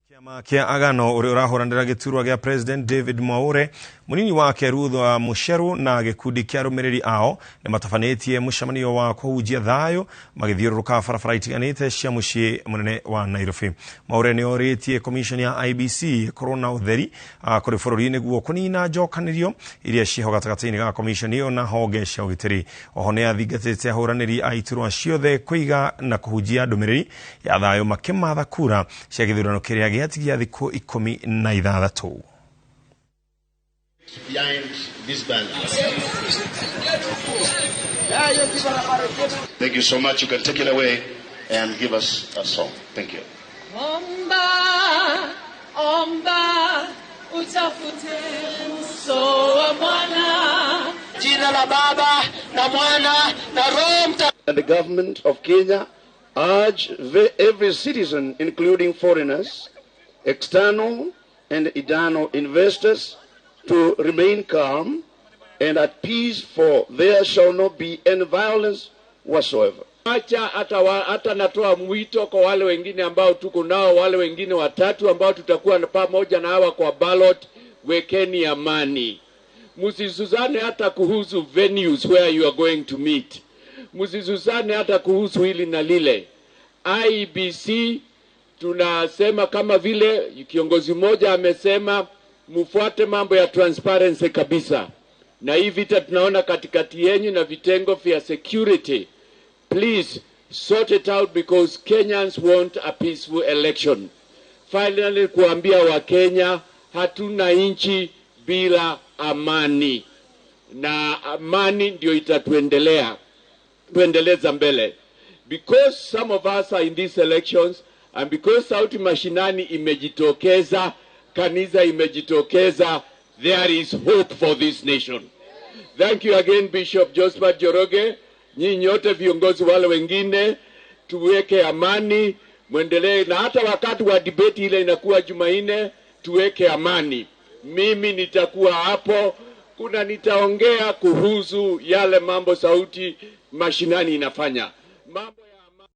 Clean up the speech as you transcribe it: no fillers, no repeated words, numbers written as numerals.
Kiama kia agano uri urahurandira giturwa gia President David Mwaure, Mũnini wake Rutha Musheru na gikundi kia arumiriri ao ni matafanetie mushamanio wa kũhunjia thayũ magithiũrũrũka barabara itiganĩte cia muciĩ mũnene wa Nairobi. Mwaure ni oritie commission ya IBC korona utheri kũrĩ bũrũri nĩguo kũnina njokanirio iria ciho gatagatĩ-inĩ ga commission iyo na honge cia ũgitĩri. Oho ni athingatĩte ahũranĩri a iturwa ciothe kũiga na kũhunjia ndũmĩrĩri ya thayũ makĩmatha kura cia gĩthurano kĩrĩa gĩatigia thikũ 16. Behind this banner. Thank you so much. You can take it away and give us a song. Thank you. Omba, omba, utafute uso wa Bwana. Jina la Baba na Mwana na Roho Mtakatifu. And the government of Kenya urge every citizen, including foreigners, external and internal investors, to remain calm and at peace, for there shall not be any violence whatsoever. Acha hata natoa mwito kwa wale wengine ambao tuko nao, wale wengine watatu ambao tutakuwa pamoja na hawa kwa ballot, wekeni amani. Msizuzane hata kuhusu venues where you are going to meet. Msizuzane hata kuhusu hili na lile. IBC tunasema kama vile kiongozi mmoja amesema, mufuate mambo ya transparency kabisa. Na hii vita tunaona katikati yenyu na vitengo vya security. Please sort it out because Kenyans want a peaceful election. Finally, kuambia wa Kenya hatuna nchi bila amani. Na amani ndio itatuendeleza mbele. Because some of us are in these elections and because sauti mashinani imejitokeza, kanisa imejitokeza, there is hope for this nation. Thank you again, Bishop Josephat Joroge. Nyinyi nyote viongozi wale wengine, tuweke amani, muendelee, na hata wakati wa debate ile inakuwa Jumanne, tuweke amani. Mimi nitakuwa hapo, nitaongea kuhusu yale mambo sauti mashinani inafanya. Mambo